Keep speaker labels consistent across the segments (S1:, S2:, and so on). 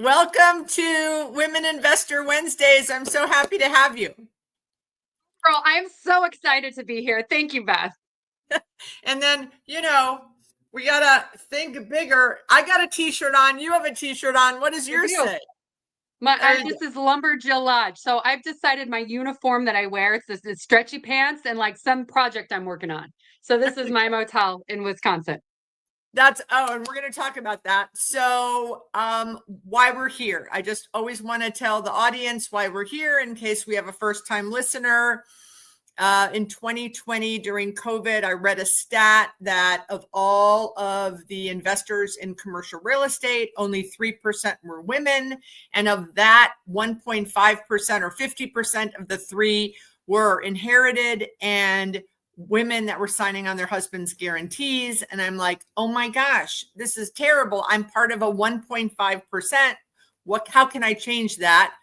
S1: Welcome to Women Investor Wednesdays. I'm so happy to have you.
S2: Girl, I'm so excited to be here. Thank you, Beth.
S1: And then, we got to think bigger. I got a t-shirt on. You have a t-shirt on. What does yours say?
S2: This is Lumberjill Lodge. So I've decided my uniform that I wear, it's this stretchy pants and like some project I'm working on. So this is my motel in Wisconsin.
S1: And we're going to talk about that. So, why we're here. I just always want to tell the audience why we're here in case we have a first-time listener. In 2020, during COVID, I read a stat that of all of the investors in commercial real estate, only 3% were women. And of that, 1.5% or 50% of the three were inherited and women that were signing on their husband's guarantees. And I'm like, oh my gosh, this is terrible. I'm part of a 1.5%. How can I change that?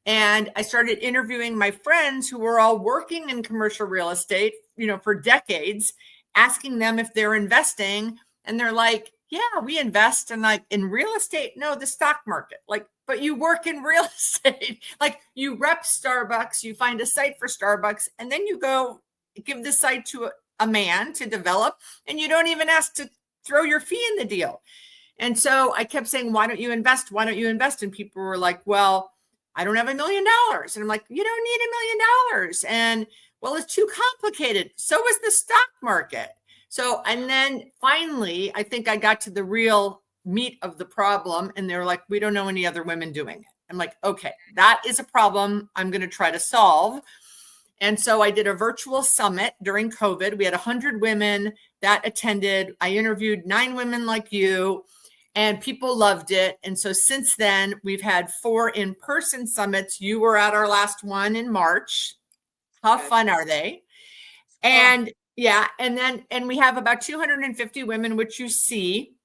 S1: And I started interviewing my friends who were all working in commercial real estate, for decades, asking them if they're investing. And they're like, yeah, we invest. And like in real estate, no, the stock market, but you work in real estate, like you rep Starbucks, you find a site for Starbucks, and then you go give the site to a man to develop, and you don't even ask to throw your fee in the deal. And so I kept saying, why don't you invest? Why don't you invest? And people were like, well, I don't have $1 million. And I'm like, you don't need $1 million. And well, it's too complicated. So is the stock market. So, and then finally, I think I got to the real meat of the problem. And they're like, we don't know any other women doing it. I'm like, okay, that is a problem I'm going to try to solve. And so I did a virtual summit during COVID. We had 100 women that attended. I interviewed 9 women like you, and people loved it. And so since then, we've had 4 in-person summits. You were at our last one in March. How fun are they? And yeah, and we have about 250 women, which you see.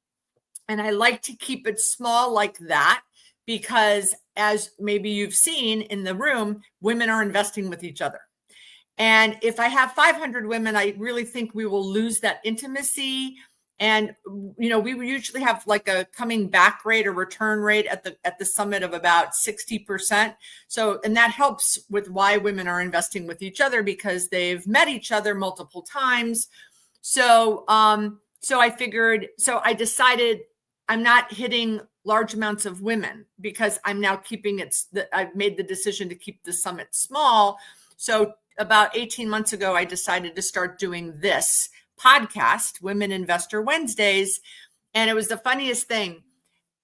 S1: And I like to keep it small like that because, as maybe you've seen in the room, women are investing with each other. And if I have 500 women, I really think we will lose that intimacy. And, we usually have like a coming back rate or return rate at the summit of about 60%. So, and that helps with why women are investing with each other because they've met each other multiple times. So, I decided I'm not hitting large amounts of women because I'm now I've made the decision to keep the summit small. So about 18 months ago, I decided to start doing this podcast, Women Investor Wednesdays. And it was the funniest thing.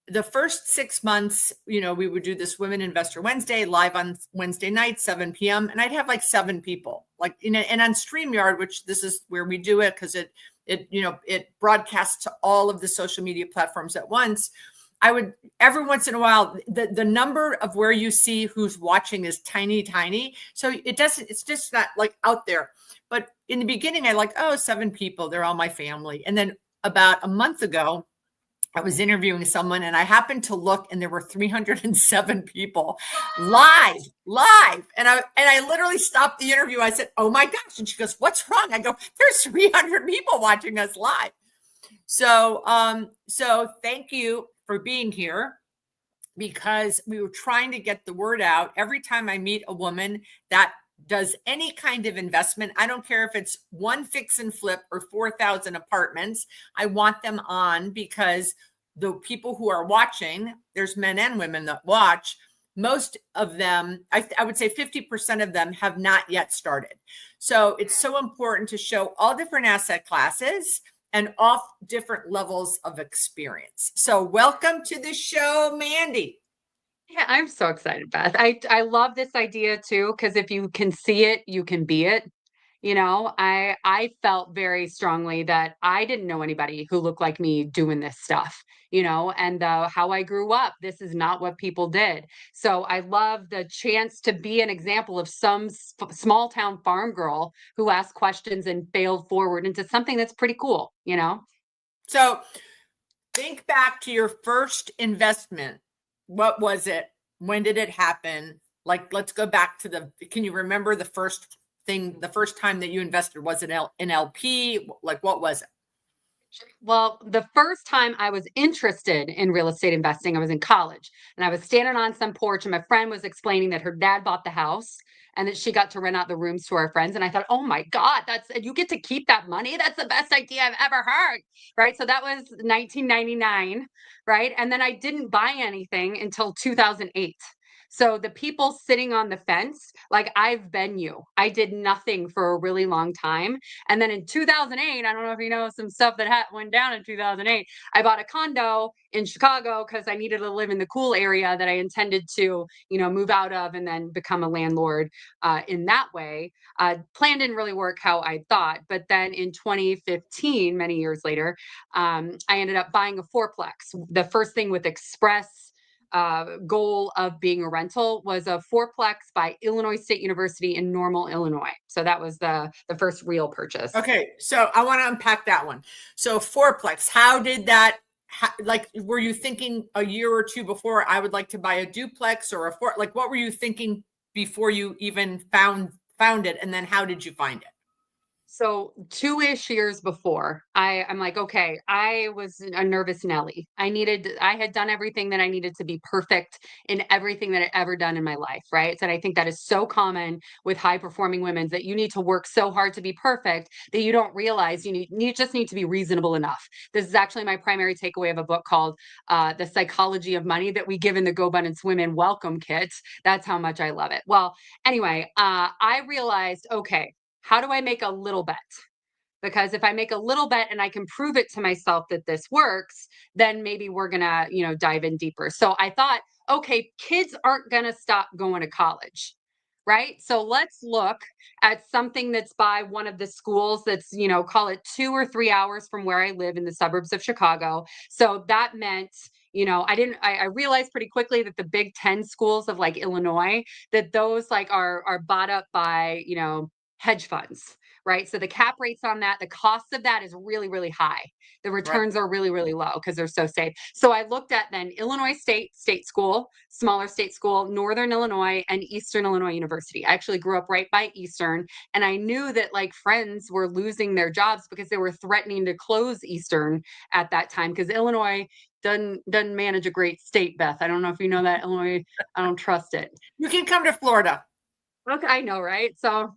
S1: The first 6 months, we would do this Women Investor Wednesday live on Wednesday night, 7 p.m. And I'd have like 7 people, and on StreamYard, which this is where we do it because it broadcasts to all of the social media platforms at once. I would every once in a while, the number of where you see who's watching is tiny. So it's just not like out there. But in the beginning, I 7 people, they're all my family. And then about a month ago, I was interviewing someone and I happened to look and there were 307 people live. And I literally stopped the interview. I said, oh my gosh. And she goes, what's wrong? I go, there's 300 people watching us live. So thank you for being here because we were trying to get the word out. Every time I meet a woman that does any kind of investment, I don't care if it's 1 fix and flip or 4,000 apartments, I want them on because the people who are watching, there's men and women that watch, most of them, I would say 50% of them have not yet started. So it's so important to show all different asset classes and off different levels of experience. So welcome to the show, Mandy.
S2: Yeah, I'm so excited, Beth. I love this idea too, because if you can see it, you can be it. I felt very strongly that I didn't know anybody who looked like me doing this stuff, and how I grew up. This is not what people did. So I love the chance to be an example of some small town farm girl who asked questions and failed forward into something that's pretty cool,
S1: So think back to your first investment. What was it? When did it happen? Let's go back to can you remember the first time that you invested? Was it an LP? What was it?
S2: Well, the first time I was interested in real estate investing, I was in college and I was standing on some porch and my friend was explaining that her dad bought the house and that she got to rent out the rooms to our friends. And I thought, oh my God, you get to keep that money. That's the best idea I've ever heard. Right. So that was 1999. Right. And then I didn't buy anything until 2008. So the people sitting on the fence, like I've been you, I did nothing for a really long time. And then in 2008, I don't know if you know some stuff that went down in 2008. I bought a condo in Chicago because I needed to live in the cool area that I intended to, move out of and then become a landlord in that way. Plan didn't really work how I thought. But then in 2015, many years later, I ended up buying a fourplex. The first thing with Express goal of being a rental was a fourplex by Illinois State University in Normal, Illinois. So that was the first real purchase.
S1: Okay, so I want to unpack that one. So fourplex, how did that? Like, were you thinking a year or two before I would like to buy a duplex or a four? Like, what were you thinking before you even found it, and then how did you find it?
S2: So 2-ish years before, I'm like, okay, I was a nervous Nelly. I had done everything that I needed to be perfect in everything that I'd ever done in my life, right? And I think that is so common with high performing women that you need to work so hard to be perfect that you don't realize you just need to be reasonable enough. This is actually my primary takeaway of a book called The Psychology of Money that we give in the GoBundance Women Welcome Kit. That's how much I love it. Well, anyway, I realized, okay, how do I make a little bet? Because if I make a little bet and I can prove it to myself that this works, then maybe we're going to, dive in deeper. So I thought, okay, kids aren't going to stop going to college. Right. So let's look at something that's by one of the schools that's, call it 2 or 3 hours from where I live in the suburbs of Chicago. So that meant, I realized pretty quickly that the Big Ten schools of like Illinois, that those like are bought up by, hedge funds, right? So the cap rates on that, the cost of that is really, really high. The
S1: Right.
S2: returns are really, really low because they're so safe. So I looked at then Illinois State School, smaller state school, Northern Illinois, and Eastern Illinois University. I actually grew up right by Eastern, and I knew that like friends were losing their jobs because they were threatening to close Eastern at that time because Illinois doesn't manage a great state, Beth. I don't know if you know that. Illinois, I don't trust it.
S1: You can come to Florida.
S2: Okay, I know, right? So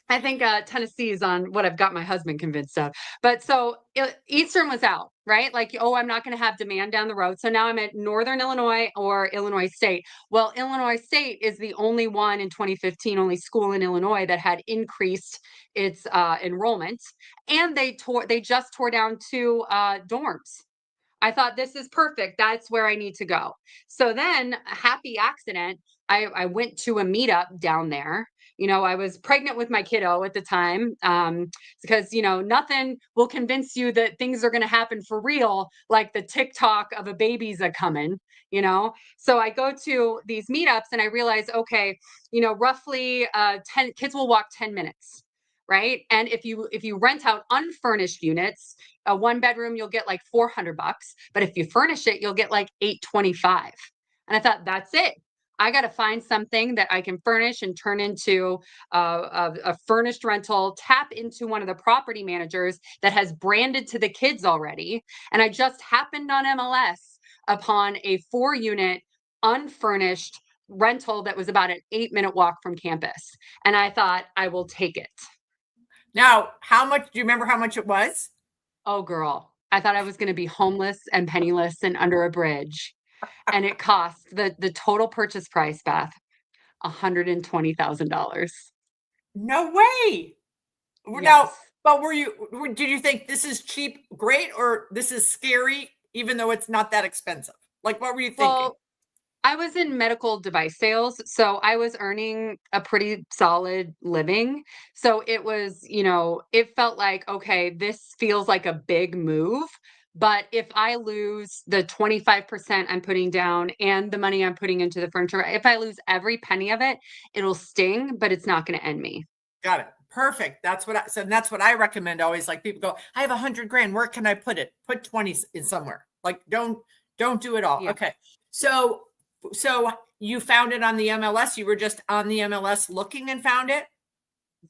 S2: I think Tennessee is on what I've got my husband convinced of. But so Eastern was out, right? Like, oh, I'm not going to have demand down the road. So now I'm at Northern Illinois or Illinois State. Well, Illinois State is the only one in 2015, only school in Illinois that had increased its enrollment, and they just tore down 2 dorms. I thought this is perfect. That's where I need to go. So then, a happy accident, I went to a meetup down there. I was pregnant with my kiddo at the time because, nothing will convince you that things are going to happen for real, like the TikTok of a baby's a coming. So I go to these meetups and I realize, okay, roughly 10 kids will walk 10 minutes. Right. And if you rent out unfurnished units, a 1 bedroom, you'll get like $400. But if you furnish it, you'll get like $825. And I thought, that's it. I got to find something that I can furnish and turn into a furnished rental, tap into one of the property managers that has branded to the kids already. And I just happened on MLS upon a 4-unit unfurnished rental that was about an 8-minute walk from campus. And I thought, I will take it.
S1: Now, how much do you remember how much it was?
S2: Oh, girl. I thought I was going to be homeless and penniless and under a bridge. And it cost the total purchase price, Beth, $120,000.
S1: No way. Now,
S2: Yes.
S1: but did you think this is cheap, great, or this is scary, even though it's not that expensive? Like, what were you thinking?
S2: Well, I was in medical device sales, so I was earning a pretty solid living. So it was, it felt like, okay, this feels like a big move. But if I lose the 25% I'm putting down and the money I'm putting into the furniture, if I lose every penny of it, it'll sting, but it's not going to end me.
S1: Got it. Perfect. That's what that's what I recommend always. Like, people go, I have 100 grand. Where can I put it? Put 20 in somewhere. Like, don't do it all.
S2: Yeah.
S1: Okay. So you found it on the MLS. You were just on the MLS looking and found it.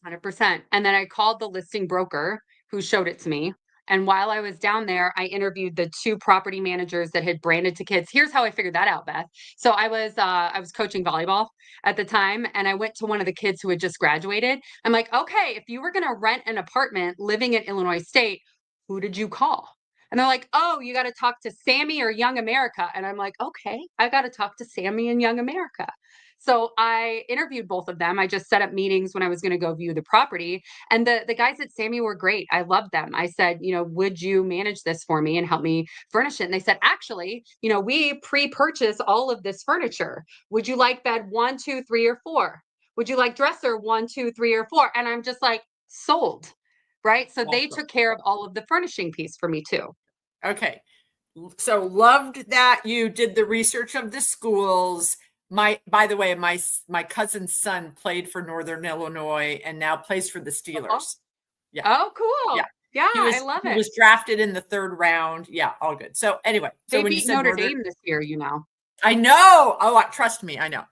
S2: 100%. And then I called the listing broker who showed it to me. And while I was down there, I interviewed the 2 property managers that had branded to kids. Here's how I figured that out, Beth. So I was coaching volleyball at the time, and I went to one of the kids who had just graduated. I'm like, "Okay, if you were gonna rent an apartment living in Illinois State, who did you call?" And they're like, "Oh, you gotta talk to Sammy or Young America." And I'm like, "Okay, I gotta talk to Sammy and Young America." So I interviewed both of them. I just set up meetings when I was gonna go view the property. And the guys at Sammy were great. I loved them. I said, "Would you manage this for me and help me furnish it?" And they said, "Actually, we pre-purchase all of this furniture. Would you like bed 1, 2, 3, or 4? Would you like dresser 1, 2, 3, or 4?" And I'm just like, sold. Right. So they
S1: Awesome.
S2: took care of all of the furnishing piece for me too.
S1: Okay. So loved that you did the research of the schools. By the way, my cousin's son played for Northern Illinois and now plays for the
S2: Oh,
S1: Steelers. Yeah.
S2: oh,
S1: Yeah.
S2: cool. Yeah, I love
S1: He
S2: it.
S1: was drafted in the 3rd round. Yeah, all good. So anyway, so
S2: They
S1: when you
S2: beat
S1: said
S2: Notre
S1: Northern,
S2: Dame this year.
S1: I know. Oh, trust me, I know.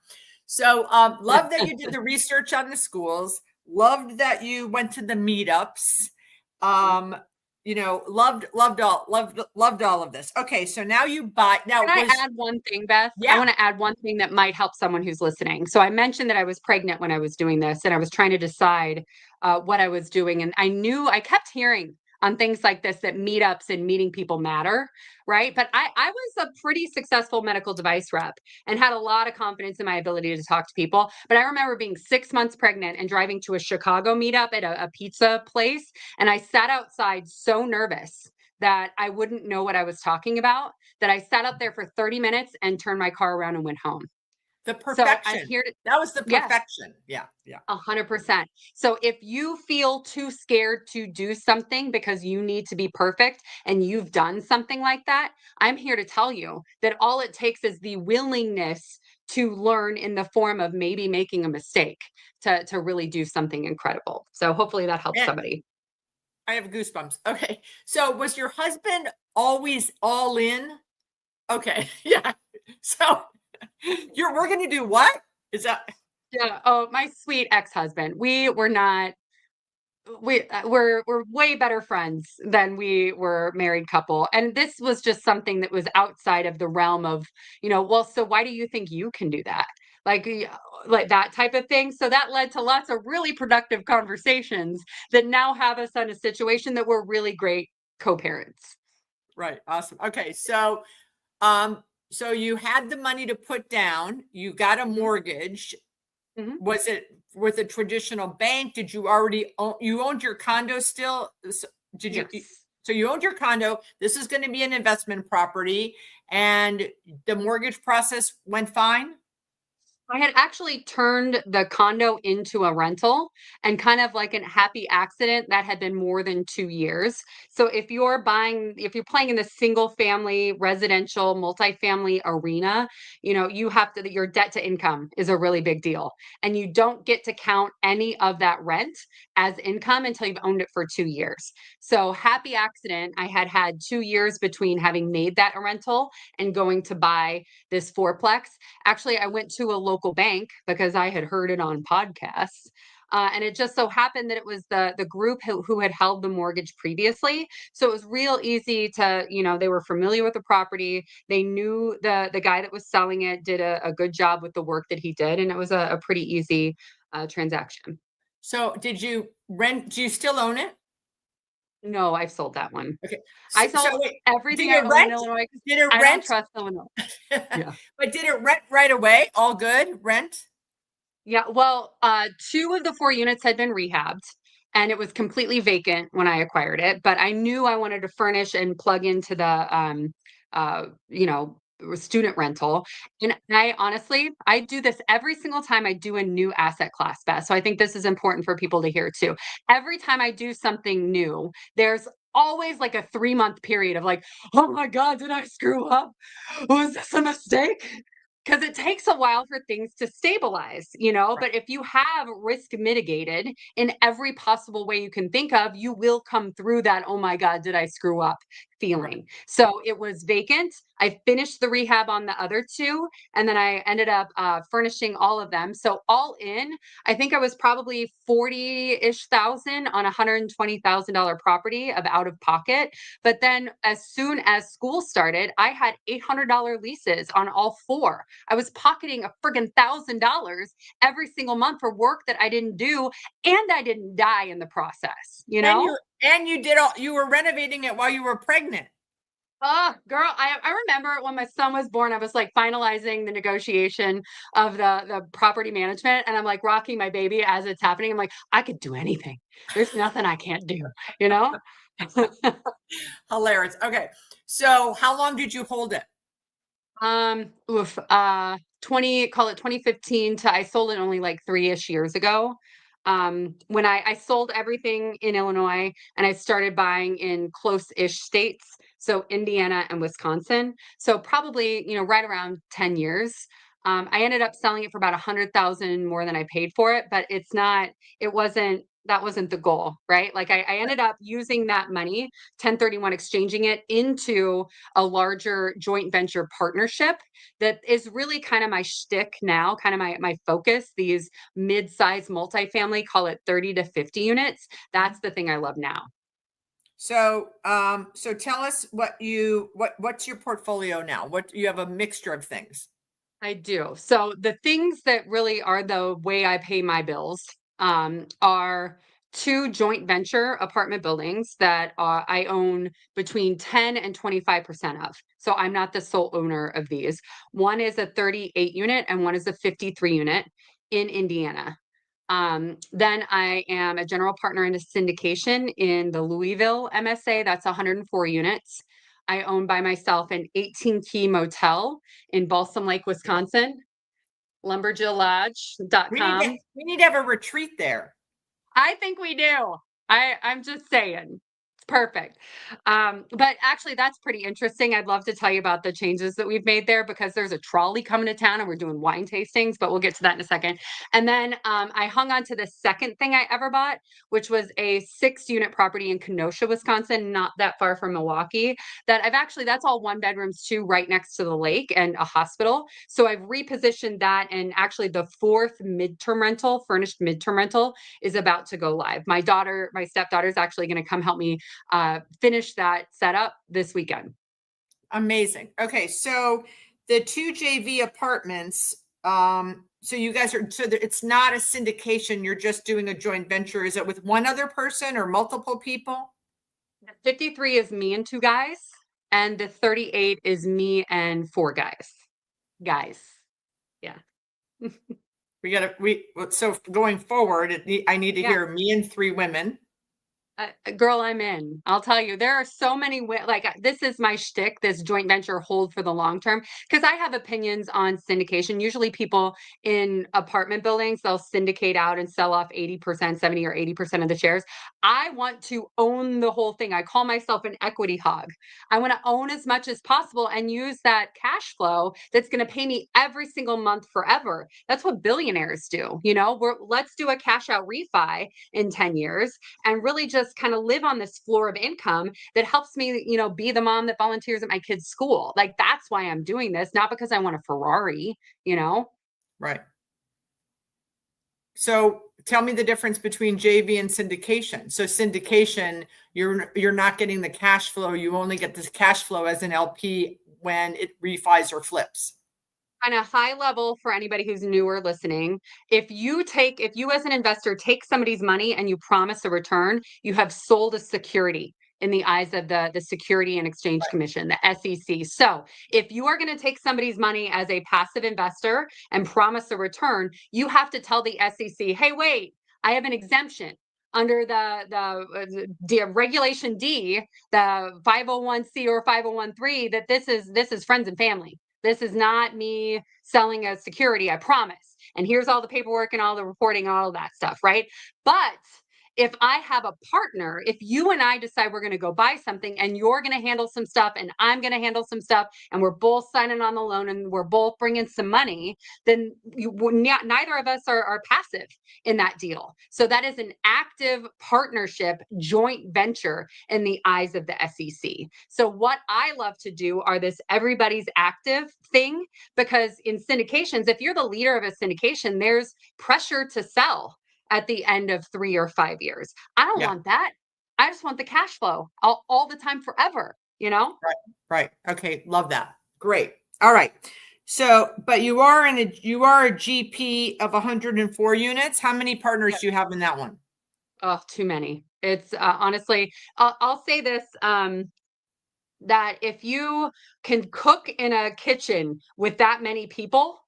S1: So love that you did the research on the schools. Loved that you went to the meetups. Um, loved all of this. Okay, so now you buy. Now
S2: Can I
S1: was
S2: add one thing, Beth? I
S1: yeah.
S2: want to add one thing that might help someone who's listening. So I mentioned that I was pregnant when I was doing this, and I was trying to decide what I was doing. And I kept hearing on things like this that meetups and meeting people matter, right? But I was a pretty successful medical device rep and had a lot of confidence in my ability to talk to people. But I remember being 6 months pregnant and driving to a Chicago meetup at a pizza place. And I sat outside so nervous that I wouldn't know what I was talking about, that I sat up there for 30 minutes and turned my car around and went home.
S1: The
S2: So I'm
S1: perfection.
S2: here to,
S1: That was the
S2: yes,
S1: perfection. Yeah, yeah.
S2: 100%. So if you feel too scared to do something because you need to be perfect and you've done something like that, I'm here to tell you that all it takes is the willingness to learn in the form of maybe making a mistake to really do something incredible. So hopefully that helps
S1: Man,
S2: somebody.
S1: I have goosebumps. Okay. So was your husband always all in? Okay. Yeah. So we're gonna do what? Is that
S2: Yeah. Oh, my sweet ex-husband. We're way better friends than we were married couple. And this was just something that was outside of the realm of, well, so why do you think you can do that? Like, like that type of thing. So that led to lots of really productive conversations that now have us in a situation that we're really great co-parents.
S1: right? Awesome. Okay. Um, so you had the money to put down, you got a
S2: Mhm,
S1: mortgage.
S2: mhm.
S1: Was it with a traditional bank? Did you already own, you owned your condo still? Did you,
S2: Yes.
S1: so you owned your condo. This is going to be an investment property and the mortgage process went fine?
S2: I had actually turned the condo into a rental, and kind of like an happy accident that had been more than 2 years. So if you're playing in the single family residential multifamily arena, you have to your debt to income is a really big deal. And you don't get to count any of that rent as income until you've owned it for 2 years. So happy accident, I had 2 years between having made that a rental and going to buy this fourplex. Actually, I went to a local bank because I had heard it on podcasts. And it just so happened that it was the group who had held the mortgage previously. So it was real easy to, they were familiar with the property. They knew the guy that was selling it did a good job with the work that he did. And it was a pretty easy transaction.
S1: So did you rent? Do you still own it?
S2: No, I've sold that one.
S1: Okay.
S2: I
S1: So
S2: sold
S1: wait, did
S2: everything I
S1: it
S2: own in
S1: rent?
S2: Illinois because
S1: Did it
S2: I don't
S1: rent?
S2: trust Illinois. Yeah.
S1: But did it rent right away? All good? Rent?
S2: Yeah, well, 2 of the 4 units had been rehabbed, and it was completely vacant when I acquired it, but I knew I wanted to furnish and plug into the, uh, you know, student rental, and I do this every single time I do a new asset class, Beth, so I think this is important for people to hear too. Every time I do something new, there's always, like, a 3-month period of, like, "Oh my god, did I screw up? Was this a mistake?" Because it takes a while for things to stabilize,
S1: Right.
S2: but if you have risk mitigated in every possible way you can think of, you will come through that, "Oh my god, did I screw up?" feeling. So it was vacant. I finished the rehab on the other two, and then I ended up furnishing all of them. So all in, I think I was probably 40-ish thousand on a $120,000 property of out of pocket. But then as soon as school started, I had $800 leases on all four. I was pocketing a friggin' $1,000 every single month for work that I didn't do, and I didn't die in the process, you
S1: And
S2: know?
S1: you were renovating it while you were pregnant.
S2: Oh, girl, I remember when my son was born, I was like finalizing the negotiation of the property management, and I'm like rocking my baby as it's happening. I'm like, I could do anything. There's nothing I can't do, you know?
S1: Hilarious. Okay. So how long did you hold it?
S2: call it 2015 to I sold it only like 3-ish years ago. When I sold everything in Illinois and I started buying in close-ish states, so Indiana and Wisconsin. So probably, right around 10 years. I ended up selling it for about 100,000 more than I paid for it, but that wasn't the goal, right? Like I ended up using that money, 1031 exchanging it into a larger joint venture partnership that is really kind of my shtick now, kind of my focus. These mid-size multifamily, call it 30 to 50 units. That's the thing I love now.
S1: So, so tell us what's your portfolio now? What you have a mixture of things.
S2: I do. So the things that really are the way I pay my bills are two joint venture apartment buildings that I own between 10 and 25% of. So I'm not the sole owner of these. One is a 38 unit and one is a 53 unit in Indiana. Then I am a general partner in a syndication in the Louisville MSA. That's 104 units. I own by myself an 18-key motel in Balsam Lake, Wisconsin, lumberjilllodge.com.
S1: We need to have a retreat there.
S2: I think we do. I'm just saying. It's perfect. But actually that's pretty interesting. I'd love to tell you about the changes that we've made there because there's a trolley coming to town and we're doing wine tastings, but we'll get to that in a second. And then I hung on to the second thing I ever bought, which was a 6-unit property in Kenosha, Wisconsin, not that far from Milwaukee, that's all 1 bedrooms too, right next to the lake and a hospital. So I've repositioned that, and actually the 4th midterm rental, furnished midterm rental, is about to go live. My stepdaughter is actually going to come help me finish that setup this weekend.
S1: Amazing. Okay, so the 2 JV apartments. So you guys it's not a syndication. You're just doing a joint venture. Is it with one other person or multiple people?
S2: The 53 is me and 2 guys, and the 38 is me and 4 guys. Yeah.
S1: So going forward, I need to
S2: Yeah.
S1: hear me and 3 women.
S2: Girl, I'm in. I'll tell you, there are so many this is my shtick, this joint venture hold for the long term, because I have opinions on syndication. Usually people in apartment buildings, they'll syndicate out and sell off 80%, 70 or 80% of the shares. I want to own the whole thing. I call myself an equity hog. I want to own as much as possible and use that cash flow that's going to pay me every single month forever. That's what billionaires do. Let's do a cash out refi in 10 years and really just kind of live on this floor of income that helps me, be the mom that volunteers at my kids' school. Like that's why I'm doing this, not because I want a Ferrari,
S1: Right. So tell me the difference between JV and syndication. So syndication, you're not getting the cash flow. You only get this cash flow as an LP when it refis or flips.
S2: On a high level, for anybody who's newer listening, if you as an investor take somebody's money and you promise a return, you have sold a security in the eyes of the Security and Exchange Commission, the SEC. So if you are going to take somebody's money as a passive investor and promise a return, you have to tell the SEC, hey, wait, I have an exemption under the regulation D, the 501c or 501(c), that this is friends and family. This is not me selling a security, I promise. And here's all the paperwork and all the reporting and all of that stuff, right? But if I have a partner, if you and I decide we're going to go buy something and you're going to handle some stuff and I'm going to handle some stuff and we're both signing on the loan and we're both bringing some money, then neither of us are passive in that deal. So that is an active partnership, joint venture in the eyes of the SEC. So what I love to do are this everybody's active thing, because in syndications, if you're the leader of a syndication, there's pressure to sell at the end of 3 or 5 years. I don't
S1: Yeah.
S2: want that. I just want the cash flow all the time, forever, you know?
S1: Right. Okay. Love that. Great. All right. So, but you are a GP of 104 units. How many partners do you have in that one?
S2: Oh, too many. It's honestly, I'll say this, that if you can cook in a kitchen with that many people,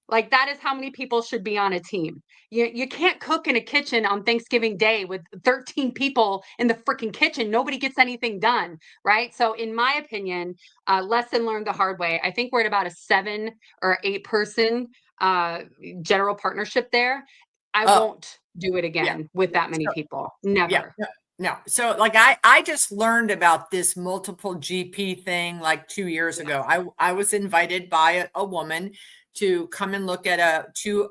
S2: like that is how many people should be on a team. You can't cook in a kitchen on Thanksgiving Day with 13 people in the freaking kitchen. Nobody gets anything done, right? So in my opinion, lesson learned the hard way. I think we're at about a 7 or 8 person general partnership there. I won't do it again with that many people. Never.
S1: No. So like I just learned about this multiple GP thing like 2 years ago. I was invited by a woman to come and look at two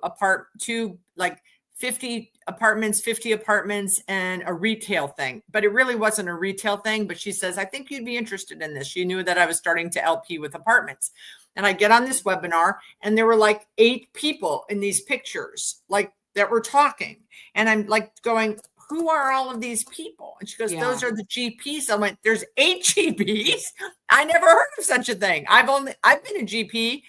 S1: like 50 apartments and a retail thing. But it really wasn't a retail thing. But she says, I think you'd be interested in this. She knew that I was starting to LP with apartments. And I get on this webinar and there were like 8 people in these pictures, like that were talking. And I'm like going, who are all of these people? And she goes, those are the GPs. I went, there's 8 GPs. I never heard of such a thing. I've been a GP,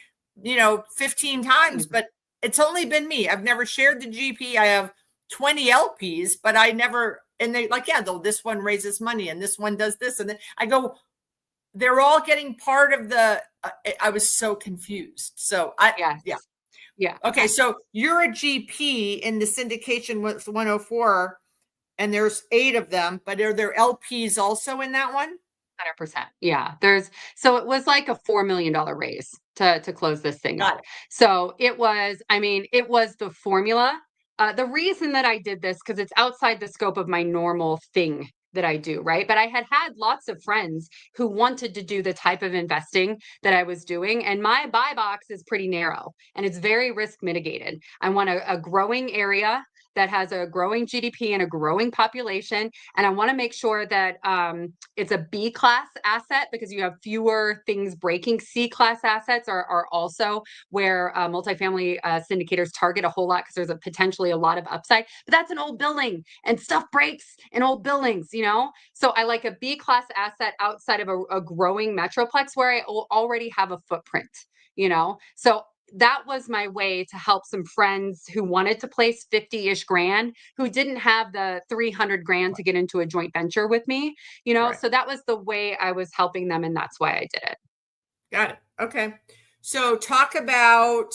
S1: 15 times, but it's only been me. I've never shared the GP. I have 20 LPs, but I never, and they like, this one raises money and this one does this. And then I go, they're all getting part of the, I was so confused. So yeah. Okay. So you're a GP in the syndication with 104 and there's 8 of them, but are there LPs also in that one?
S2: 100%. Yeah. So it was like a $4 million raise to close this thing up. So it was the formula. The reason that I did this, because it's outside the scope of my normal thing that I do, right? But I had lots of friends who wanted to do the type of investing that I was doing. And my buy box is pretty narrow and it's very risk mitigated. I want a growing area that has a growing GDP and a growing population. And I want to make sure that it's a B class asset because you have fewer things breaking. C class assets are also where multifamily syndicators target a whole lot because there's potentially a lot of upside. But that's an old building and stuff breaks in old buildings, So I like a B class asset outside of a growing metroplex where I already have a footprint, So that was my way to help some friends who wanted to place 50-ish grand, who didn't have the 300 grand to get into a joint venture with me, So that was the way I was helping them. And that's why I did it.
S1: Got it. Okay. So talk about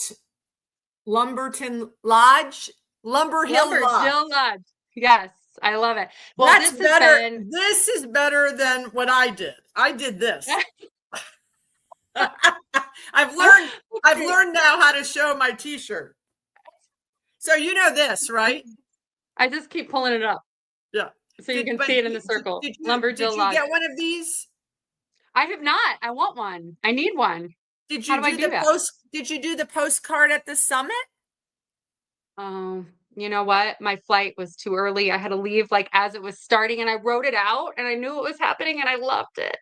S1: Lumberton Lodge, Lumberhill Lodge.
S2: Yes. I love it. Well,
S1: that's better. This is better than what I did. I did this. I've learned now how to show my t-shirt. So this, right?
S2: I just keep pulling it up.
S1: Yeah.
S2: So you can see it in the circle.
S1: Did you get one of these?
S2: I have not. I want one. I need one.
S1: Did you Did you do the postcard at the summit?
S2: You know what? My flight was too early. I had to leave as it was starting and I wrote it out and I knew it was happening and I loved it.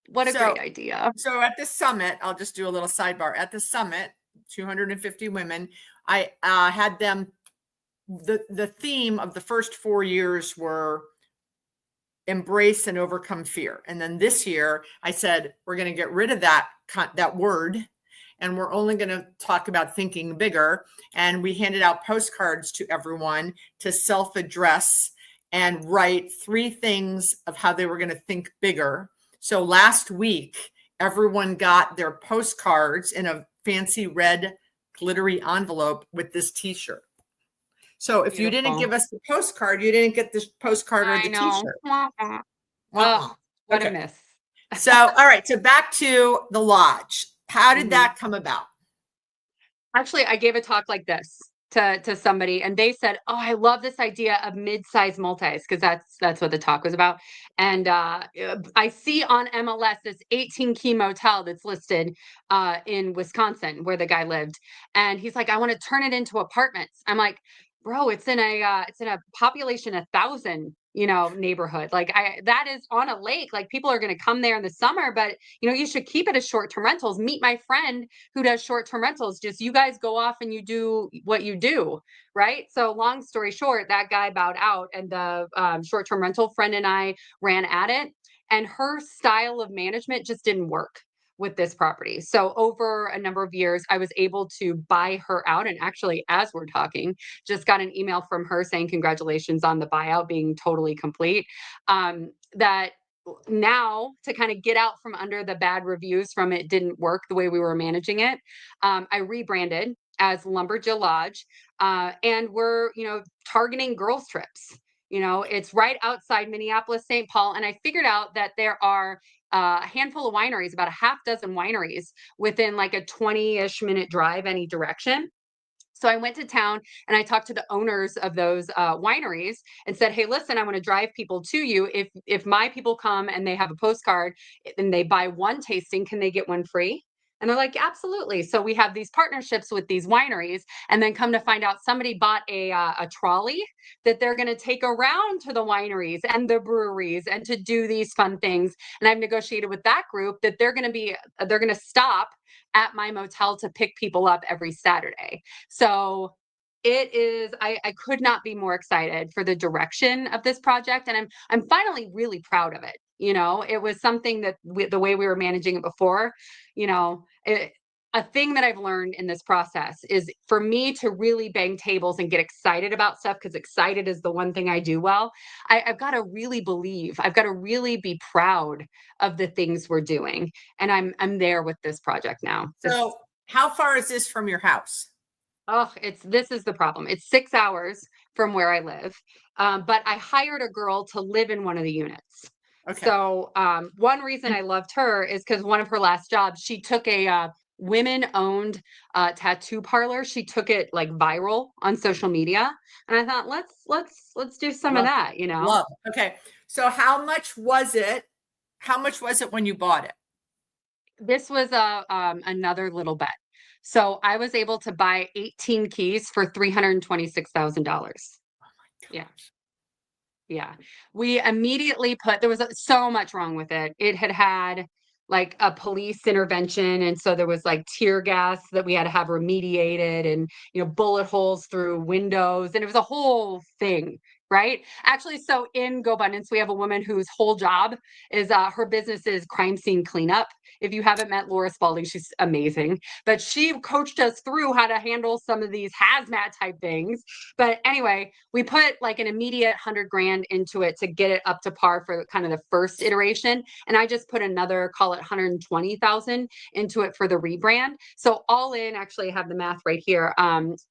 S2: What a great idea.
S1: So at the summit, I'll just do a little sidebar. At the summit, 250 women, I had them, the theme of the first 4 years were embrace and overcome fear. And then this year I said, we're going to get rid of that word. And we're only going to talk about thinking bigger. And we handed out postcards to everyone to self-address and write 3 things of how they were going to think bigger. So last week, everyone got their postcards in a fancy red glittery envelope with this t-shirt. So if you didn't give us the postcard, you didn't get this postcard or the t-shirt.
S2: What a miss.
S1: So, all right. So back to the lodge. How did that come about?
S2: Actually, I gave a talk like this to somebody, and they said, "Oh, I love this idea of mid-size multis," because that's what the talk was about. And I see on MLS this 18 key motel that's listed in Wisconsin where the guy lived, and he's like, "I want to turn it into apartments." I'm like, "Bro, it's in a population 1,000, neighborhood. Like that is on a lake. Like people are going to come there in the summer, but you should keep it as short-term rentals. Meet my friend who does short-term rentals. Just you guys go off and you do what you do, right?" So long story short, that guy bowed out, and the short-term rental friend and I ran at it, and her style of management just didn't work with this property. So over a number of years, I was able to buy her out. And actually, as we're talking, just got an email from her saying congratulations on the buyout being totally complete. That now, to kind of get out from under the bad reviews from it didn't work the way we were managing it, I rebranded as Lumberjill Lodge, and we're targeting girls trips. It's right outside Minneapolis, St. Paul, and I figured out that there are a handful of wineries, about a half dozen wineries within like a 20-ish minute drive any direction. So I went to town and I talked to the owners of those wineries and said, "Hey, listen, I want to drive people to you. If my people come and they have a postcard and they buy one tasting, can they get one free?" And they're like, "Absolutely." So we have these partnerships with these wineries, and then come to find out somebody bought a trolley that they're going to take around to the wineries and the breweries and to do these fun things. And I've negotiated with that group that they're going to stop at my motel to pick people up every Saturday. So it is, I could not be more excited for the direction of this project. And I'm finally really proud of it. It was something that the way we were managing it before, a thing that I've learned in this process is for me to really bang tables and get excited about stuff, because excited is the one thing I do well. I've got to really believe, I've got to really be proud of the things we're doing. And I'm there with this project now.
S1: So how far is this from your house?
S2: Oh, this is the problem. It's 6 hours from where I live. But I hired a girl to live in one of the units.
S1: Okay.
S2: So one reason I loved her is because one of her last jobs, she took a women-owned tattoo parlor. She took it like viral on social media, and I thought, let's do some of that.
S1: Love. Okay. So how much was it? How much was it when you bought it?
S2: This was another little bet. So I was able to buy 18 keys for $326,000. Yeah. Yeah. We immediately there was so much wrong with it. It had like a police intervention. And so there was like tear gas that we had to have remediated, and, bullet holes through windows. And it was a whole thing. Right. Actually, so in GoBundance, we have a woman whose whole job is her business is crime scene cleanup. If you haven't met Laura Spalding, she's amazing. But she coached us through how to handle some of these hazmat type things. But anyway, we put like an immediate 100 grand into it to get it up to par for kind of the first iteration. And I just put another, call it 120,000 into it for the rebrand. So all in, actually I have the math right here.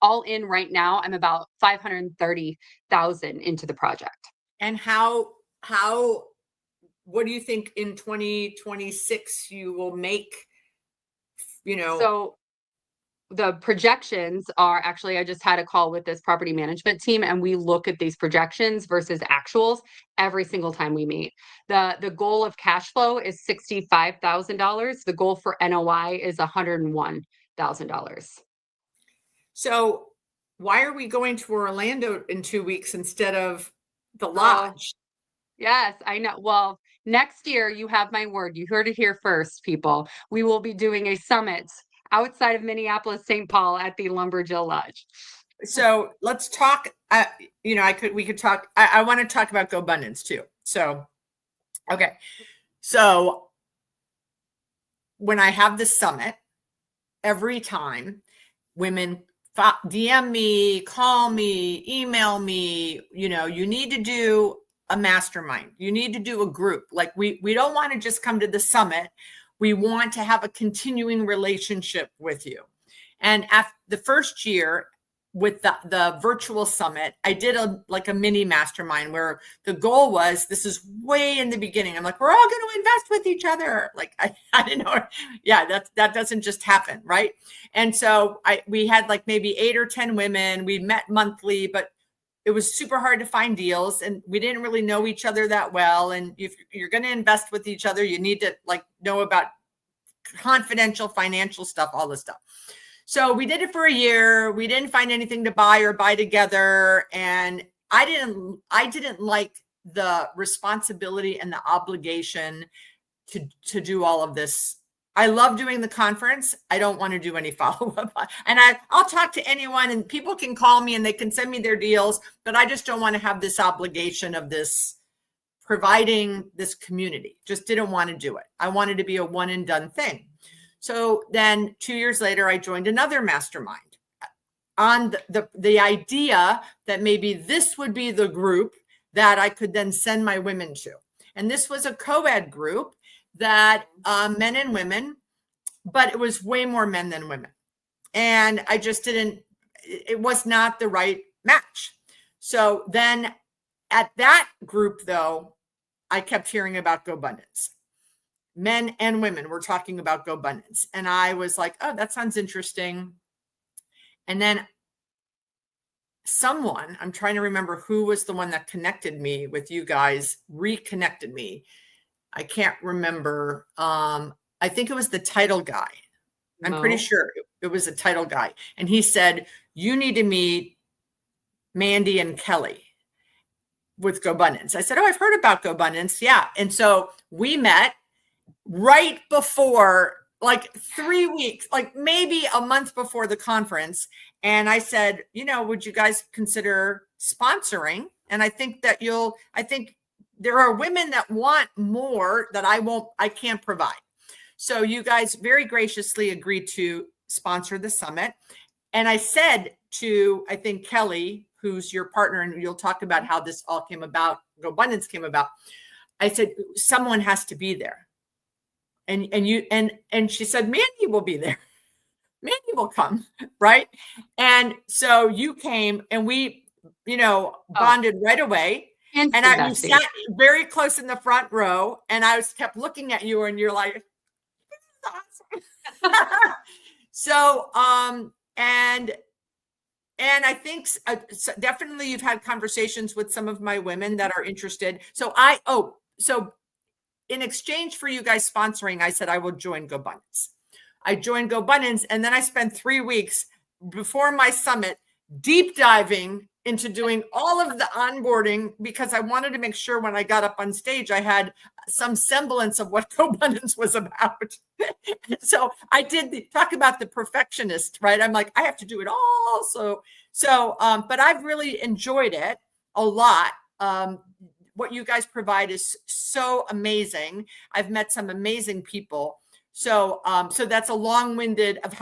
S2: All in right now, I'm about 530,000 into the project.
S1: And what do you think in 2026 you will make?
S2: So the projections are actually, I just had a call with this property management team, and we look at these projections versus actuals every single time we meet. The goal of cash flow is $65,000. The goal for NOI is $101,000.
S1: So why are we going to Orlando in 2 weeks instead of the lodge?
S2: Yes, I know. Well, next year, you have my word. You heard it here first, people. We will be doing a summit outside of Minneapolis, St. Paul at the Lumberjill Lodge.
S1: So let's talk. We could talk. I want to talk about GoBundance too. So, okay. So when I have the summit, every time women DM me, call me, email me, you need to do a mastermind. You need to do a group. Like we don't want to just come to the summit. We want to have a continuing relationship with you. And after the first year, with the virtual summit, I did a mini mastermind where the goal was, this is way in the beginning. I'm like, we're all going to invest with each other. Like I didn't know. Yeah, that doesn't just happen. Right. And so we had like maybe 8 or 10 women. We met monthly, but it was super hard to find deals and we didn't really know each other that well. And if you're going to invest with each other, you need to like know about confidential financial stuff, all this stuff. So we did it for a year. We didn't find anything to buy or buy together. And I didn't like the responsibility and the obligation to do all of this. I love doing the conference. I don't want to do any follow-up. And I'll talk to anyone and people can call me and they can send me their deals, but I just don't want to have this obligation of this providing this community. Just didn't want to do it. I wanted to be a one and done thing. So then 2 years later, I joined another mastermind on the idea that maybe this would be the group that I could then send my women to. And this was a co-ed group that men and women, but it was way more men than women. And I just it was not the right match. So then at that group, though, I kept hearing about GoBundance. Men and women were talking about GoBundance. And I was like, oh, that sounds interesting. And then someone, I'm trying to remember who was the one that connected me with you guys, reconnected me. I can't remember. I think it was the title guy. I'm pretty sure it was a title guy. And he said, you need to meet Mandy and Kelly with GoBundance. I said, oh, I've heard about GoBundance. Yeah. And so we met right before, like 3 weeks, like maybe a month before the conference. And I said, would you guys consider sponsoring? And I think that I think there are women that want more that I can't provide. So you guys very graciously agreed to sponsor the summit. And I said to, I think Kelly, who's your partner, and you'll talk about how this all came about, GoBundance came about. I said, someone has to be there. And she said, Mandy will be there. Mandy will come. Right. And so you came and we, bonded right away. And you sat very close in the front row and I kept looking at you and you're like, awesome. So, and I think definitely you've had conversations with some of my women that are interested. So in exchange for you guys sponsoring, I said, I will join GoBundance. I joined GoBundance. And then I spent 3 weeks before my summit, deep diving into doing all of the onboarding because I wanted to make sure when I got up on stage, I had some semblance of what GoBundance was about. So I did talk about the perfectionist, right? I'm like, I have to do it all. But I've really enjoyed it a lot. What you guys provide is so amazing. I've met some amazing people. So that's a long-winded of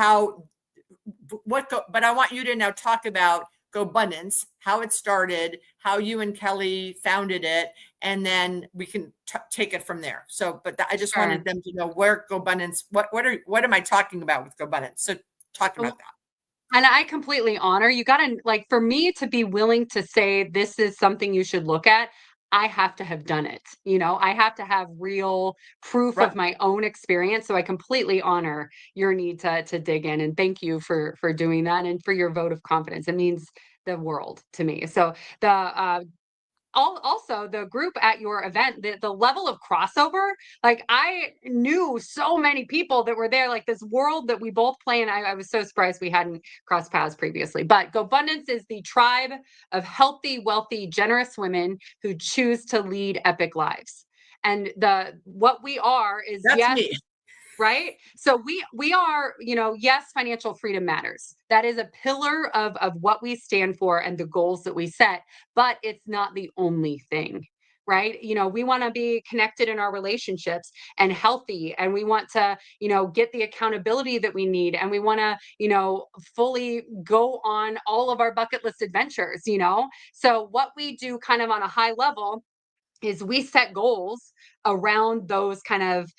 S1: but I want you to now talk about GoBundance, how it started, how you and Kelly founded it, and then we can take it from there. So, but I just wanted them to know where GoBundance, what am I talking about with GoBundance? So talk about that.
S2: And I completely honor you. Got to, like, for me to be willing to say this is something you should look at, I have to have done it. I have to have real proof of my own experience. So I completely honor your need to dig in, and thank you for doing that and for your vote of confidence. It means the world to me. So also the group at your event, the level of crossover, like I knew so many people that were there, like this world that we both play in. I was so surprised we hadn't crossed paths previously. But GoBundance is the tribe of healthy, wealthy, generous women who choose to lead epic lives. And what we are is
S1: That's me.
S2: Right. So we are, yes, financial freedom matters. That is a pillar of what we stand for and the goals that we set, but it's not the only thing. Right. We want to be connected in our relationships and healthy, and we want to, get the accountability that we need. And we want to, fully go on all of our bucket list adventures, So what we do kind of on a high level is we set goals around those kind of,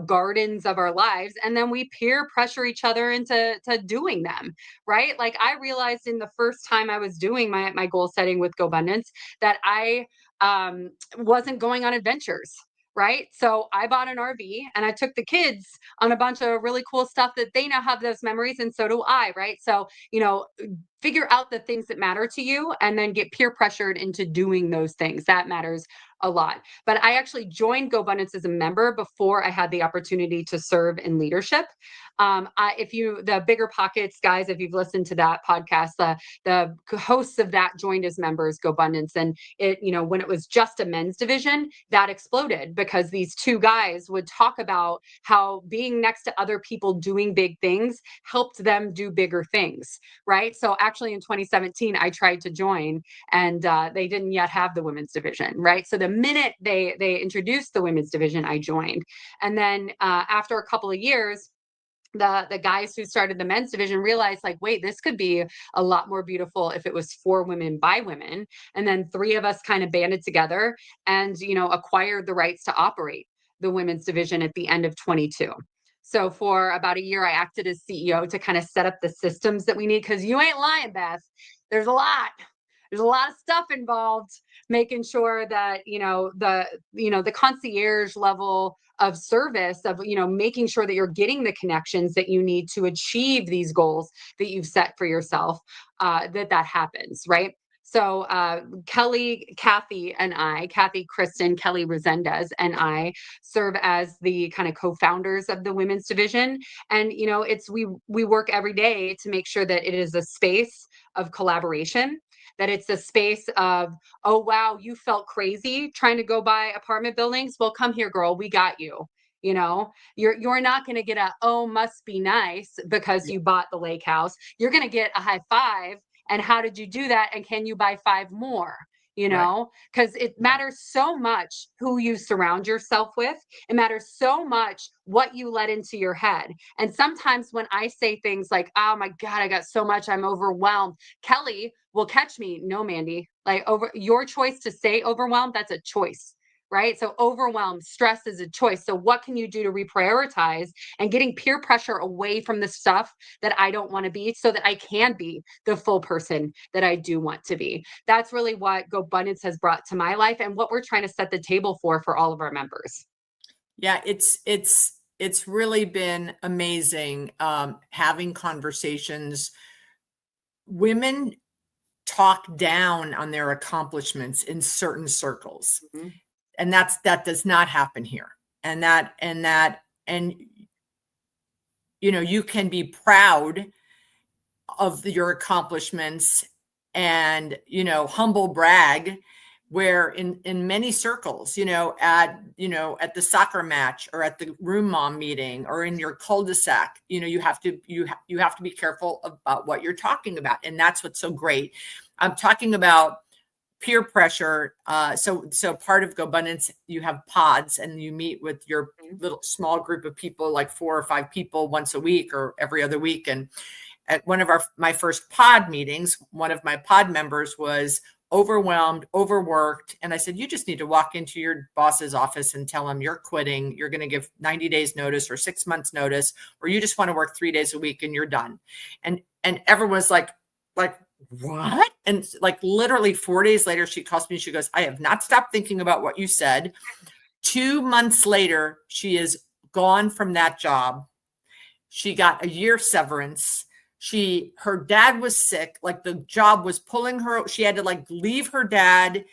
S2: gardens of our lives. And then we peer pressure each other into doing them, right? Like I realized in the first time I was doing my goal setting with GoBundance that I wasn't going on adventures. Right. So I bought an RV and I took the kids on a bunch of really cool stuff that they now have those memories. And so do I. Right. So, figure out the things that matter to you and then get peer pressured into doing those things. That matters a lot. But I actually joined GoBundance as a member before I had the opportunity to serve in leadership. The Bigger Pockets guys, if you've listened to that podcast, the hosts of that joined as members GoBundance, and when it was just a men's division, that exploded because these two guys would talk about how being next to other people doing big things helped them do bigger things, right? So actually in 2017, I tried to join, and they didn't yet have the women's division, right? So the minute they introduced the women's division, I joined. And then after a couple of years, the guys who started the men's division realized, like, wait, this could be a lot more beautiful if it was for women by women. And then three of us kind of banded together and acquired the rights to operate the women's division at the end of 22. So for about a year, I acted as CEO to kind of set up the systems that we need, because you ain't lying, Beth. There's a lot. There's a lot of stuff involved, making sure that the concierge level of service, of making sure that you're getting the connections that you need to achieve these goals that you've set for yourself, that happens, right? So Kathy, Kristen, Kelly Resendez, and I serve as the kind of co-founders of the women's division. And we work every day to make sure that it is a space of collaboration, that it's a space of, oh, wow, you felt crazy trying to go buy apartment buildings. Well, come here, girl. We got you. You're not going to get a, oh, must be nice because you bought the lake house. You're going to get a high five. And how did you do that? And can you buy 5 more? Because it matters so much who you surround yourself with. It matters so much what you let into your head. And sometimes when I say things like, oh my God, I got so much, I'm overwhelmed, Kelly will catch me. No, Mandy, like your choice to say overwhelmed, that's a choice. Right? So overwhelmed, stress is a choice. So what can you do to reprioritize and getting peer pressure away from the stuff that I don't want to be, so that I can be the full person that I do want to be? That's really what GoBundance has brought to my life, and what we're trying to set the table for all of our members.
S1: Yeah, it's really been amazing having conversations. Women talk down on their accomplishments in certain circles. Mm-hmm. And that does not happen here. And you can be proud of your accomplishments and, humble brag, where in many circles, at the soccer match or at the room mom meeting or in your cul-de-sac, you have to be careful about what you're talking about. And that's what's so great. I'm talking about peer pressure. So part of GoBundance, you have pods, and you meet with your little small group of people, like 4 or 5 people once a week or every other week. And at one of my first pod meetings, one of my pod members was overwhelmed, overworked. And I said, you just need to walk into your boss's office and tell him you're quitting. You're going to give 90 days notice or 6 months notice, or you just want to work 3 days a week and you're done. And everyone's like, what? And like literally 4 days later, she calls me. She goes, I have not stopped thinking about what you said. 2 months later, she is gone from that job. She got a year severance. Her dad was sick. Like the job was pulling her. She had to like leave her dad.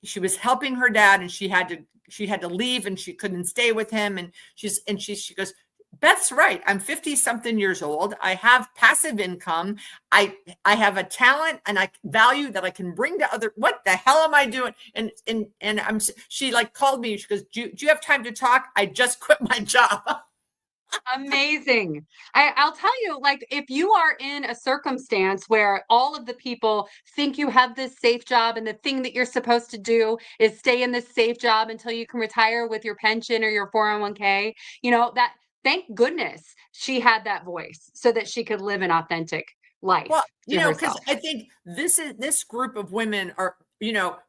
S1: She was helping her dad, and she had to leave, and she couldn't stay with him. And she goes, Beth's right. I'm 50 something years old. I have passive income. I have a talent and I value that I can bring to other. What the hell am I doing? And she like called me. She goes, do you have time to talk? I just quit my job.
S2: Amazing. I'll tell you, like, if you are in a circumstance where all of the people think you have this safe job, and the thing that you're supposed to do is stay in this safe job until you can retire with your pension or your 401k, that, thank goodness she had that voice so that she could live an authentic life.
S1: Well, because I think this group of women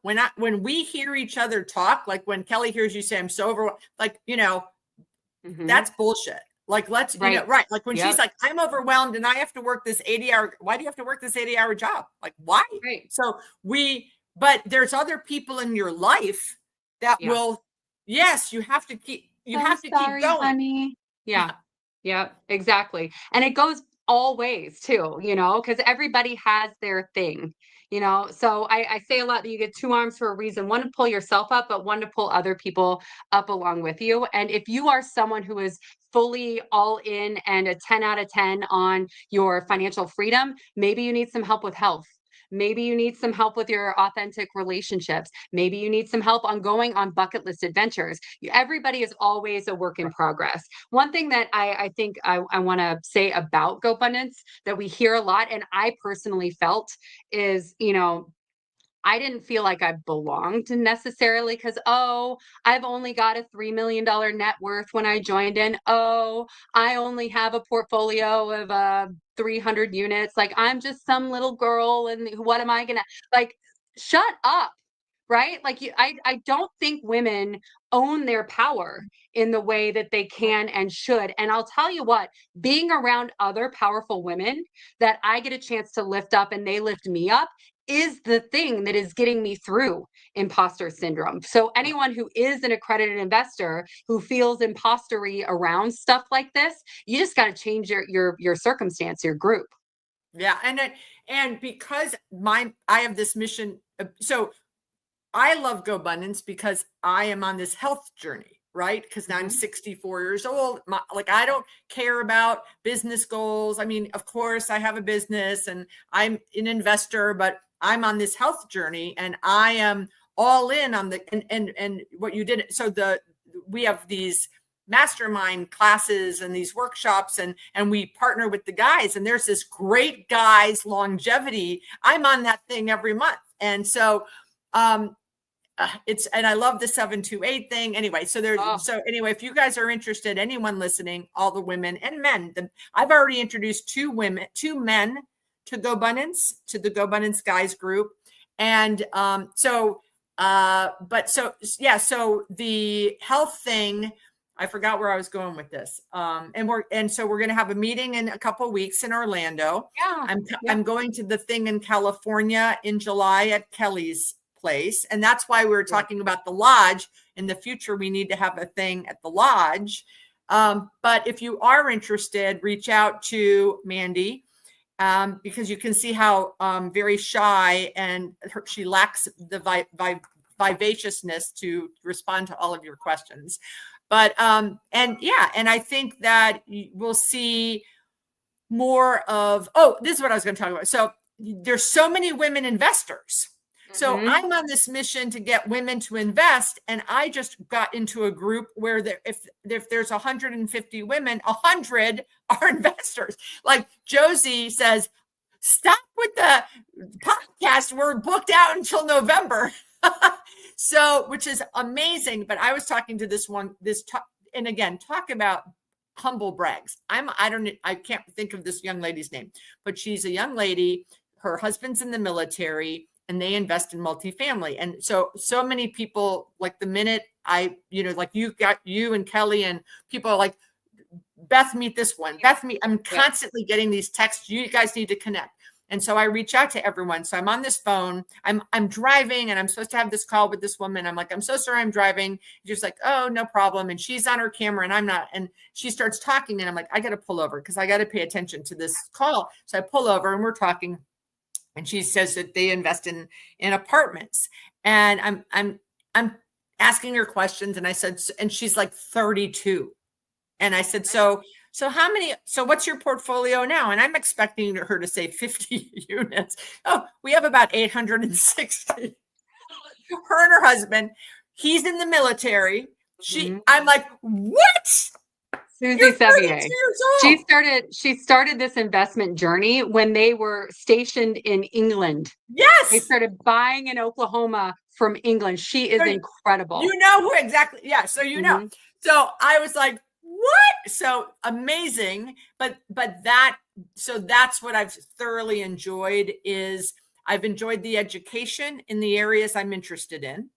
S1: when we hear each other talk, like when Kelly hears you say, I'm so overwhelmed, like, that's bullshit. Like, let's,
S2: Right.
S1: right. Like when she's
S2: Yep.
S1: like, I'm overwhelmed and I have to work this 80-hour, why do you have to work this 80-hour job? Like, why?
S2: Right.
S1: So but there's other people in your life that
S2: Yeah.
S1: yes, you have to keep keep
S2: Sorry,
S1: going.
S2: honey. Yeah. Yep, exactly. And it goes all ways too, because everybody has their thing, So I say a lot that you get two arms for a reason, one to pull yourself up, but one to pull other people up along with you. And if you are someone who is fully all in and a 10 out of 10 on your financial freedom, maybe you need some help with health. Maybe you need some help with your authentic relationships. Maybe you need some help on going on bucket list adventures. Everybody is always a work in progress. One thing that I think I want to say about GoBundance that we hear a lot, and I personally felt is, I didn't feel like I belonged necessarily because, oh, I've only got a $3 million net worth when I joined in. Oh, I only have a portfolio of 300 units. Like, I'm just some little girl. And what am I going to, like, shut up. Right? Like, I don't think women own their power in the way that they can and should. And I'll tell you what, being around other powerful women that I get a chance to lift up and they lift me up is the thing that is getting me through imposter syndrome. So anyone who is an accredited investor who feels impostery around stuff like this, you just got to change your circumstance, your group.
S1: Yeah. And because I have this mission. So I love GoBundance because I am on this health journey, right? Because now I'm 64 years old. I don't care about business goals. I mean, of course, I have a business and I'm an investor, but I'm on this health journey and I am all in on and what you did. So we have these mastermind classes and these workshops and we partner with the guys, and there's this great guys longevity. I'm on that thing every month. And so, and I love the 728 thing. Anyway, so anyway, if you guys are interested, anyone listening, all the women and men, I've already introduced two men to GoBundance, to the GoBundance guys group. And so the health thing, I forgot where I was going with this. So we're going to have a meeting in a couple of weeks in Orlando.
S2: Yeah.
S1: I'm going to the thing in California in July at Kelly's place. And that's why we were talking about the lodge. In the future, we need to have a thing at the lodge. But if you are interested, reach out to Mandy, because you can see how very shy and she lacks the vivaciousness to respond to all of your questions. But and I think that we'll see more of, this is what I was going to talk about. So there's so many women investors. So I'm on this mission to get women to invest. And I just got into a group where if there's 150 women, 100 are investors. Like Josie says, stop with the podcast. We're booked out until November. So, which is amazing. But I was talking to and again, talk about humble brags. I can't think of this young lady's name, but she's a young lady. Her husband's in the military and they invest in multifamily. And so many people, like the minute like you and Kelly and people are like, Beth, meet this one. Beth, I'm constantly getting these texts. You guys need to connect. And so I reach out to everyone. So I'm on this phone. I'm driving and I'm supposed to have this call with this woman. I'm like, I'm so sorry I'm driving. She's like, oh, no problem. And she's on her camera and I'm not. And she starts talking and I'm like, I got to pull over because I got to pay attention to this call. So I pull over and we're talking. And she says that they invest in apartments. And I'm asking her questions. And I said, and she's like 32. And I said, so what's your portfolio now? And I'm expecting her to say 50 units. Oh, we have about 860. Her and her husband, he's in the military. I'm like, what?
S2: Susie Sevier. She started this investment journey when they were stationed in England.
S1: Yes.
S2: They started buying in Oklahoma from England. She is incredible.
S1: You know who exactly. Yeah. So, know. So I was like, what? So amazing. But that's what I've thoroughly enjoyed is I've enjoyed the education in the areas I'm interested in.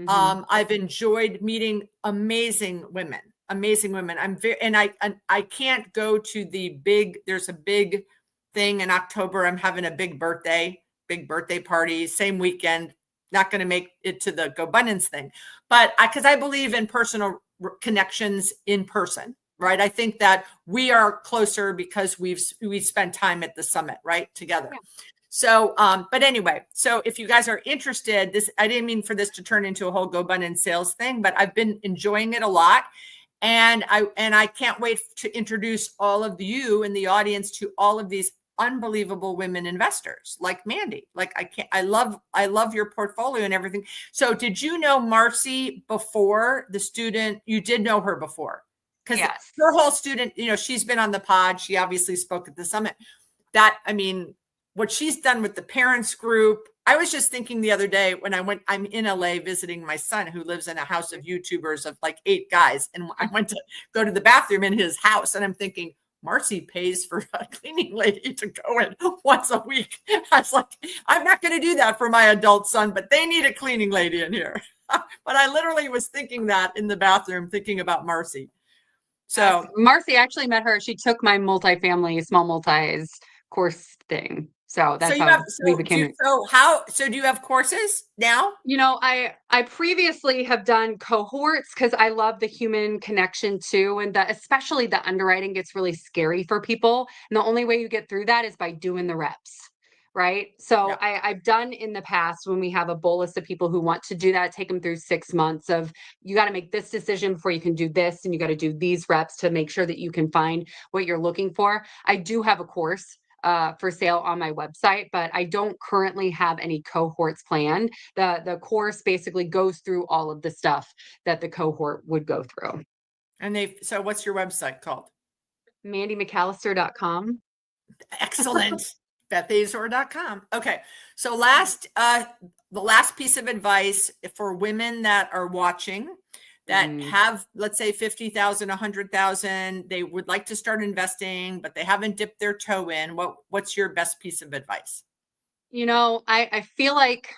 S1: I've enjoyed meeting amazing women. I'm very, and I can't go to the big, there's a big thing in October. I'm having a big birthday party, same weekend. Not going to make it to the GoBundance thing, but because I believe in personal connections in person, right? I think that we are closer because we spent time at the summit, right, together. Yeah. So, but anyway, so if you guys are interested, I didn't mean for this to turn into a whole GoBundance sales thing, but I've been enjoying it a lot. And I can't wait to introduce all of you in the audience to all of these unbelievable women investors like Mandy. Like I love your portfolio and everything. So did you know Marcy before the student? You did know her before? Because yes. Her whole student, she's been on the pod. She obviously spoke at the summit. What she's done with the parents group. I was just thinking the other day when I'm in LA visiting my son who lives in a house of YouTubers of like 8 guys. And I went to go to the bathroom in his house and I'm thinking, Marcy pays for a cleaning lady to go in once a week. I was like, I'm not going to do that for my adult son, but they need a cleaning lady in here. But I literally was thinking that in the bathroom, thinking about Marcy. So
S2: Marcy, actually met her. She took my multifamily, small multis course thing. So that's how we became.
S1: So do you have courses now?
S2: I previously have done cohorts because I love the human connection too. And especially the underwriting gets really scary for people. And the only way you get through that is by doing the reps. Right. So yeah. I've done in the past when we have a bolus of people who want to do that, take them through 6 months of you got to make this decision before you can do this. And you got to do these reps to make sure that you can find what you're looking for. I do have a course for sale on my website, but I don't currently have any cohorts planned. The course basically goes through all of the stuff that the cohort would go through.
S1: And so what's your website called?
S2: MandyMcAllister.com.
S1: Excellent. BethAzor.com. Okay. So the last piece of advice for women that are watching that have, let's say 50,000, 100,000, they would like to start investing, but they haven't dipped their toe in. What's your best piece of advice?
S2: I feel like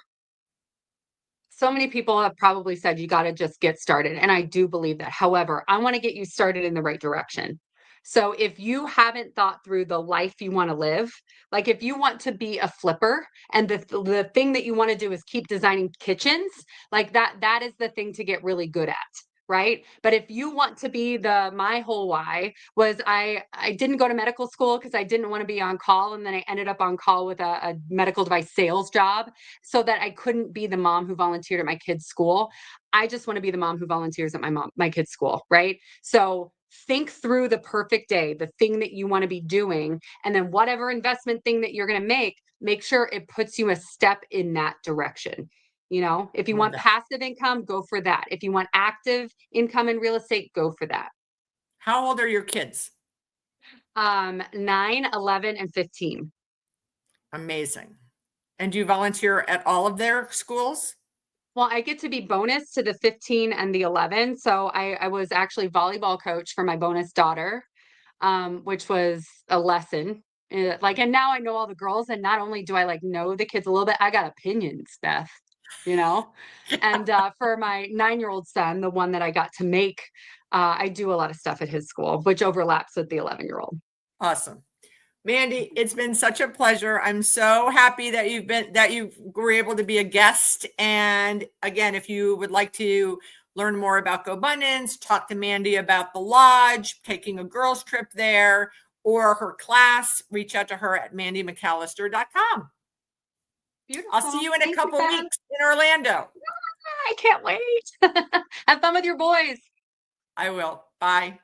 S2: so many people have probably said you got to just get started. And I do believe that. However, I want to get you started in the right direction. So if you haven't thought through the life you want to live, like if you want to be a flipper and the thing that you want to do is keep designing kitchens, like that is the thing to get really good at. Right. But if you want to be my whole why was I didn't go to medical school because I didn't want to be on call. And then I ended up on call with a medical device sales job so that I couldn't be the mom who volunteered at my kid's school. I just want to be the mom who volunteers at my kid's school. Right. So think through the perfect day, the thing that you want to be doing, and then whatever investment thing that you're going to make sure it puts you a step in that direction. If you want passive income, go for that. If you want active income in real estate, go for that.
S1: How old are your kids?
S2: 9, 11, and 15.
S1: Amazing. And do you volunteer at all of their schools?
S2: Well, I get to be bonus to the 15 and the 11. So I was actually volleyball coach for my bonus daughter, which was a lesson. And now I know all the girls, and not only do I know the kids a little bit, I got opinions, Beth. And for my 9-year-old son, the one that I got to make, I do a lot of stuff at his school, which overlaps with the 11-year-old.
S1: Awesome. Mandy, it's been such a pleasure. I'm so happy that you were able to be a guest. And again, if you would like to learn more about GoBundance, talk to Mandy about the lodge, taking a girls trip there, or her class, reach out to her at mandymcallister.com.
S2: Beautiful.
S1: I'll see you in a couple weeks in Orlando.
S2: I can't wait. Have fun with your boys.
S1: I will. Bye.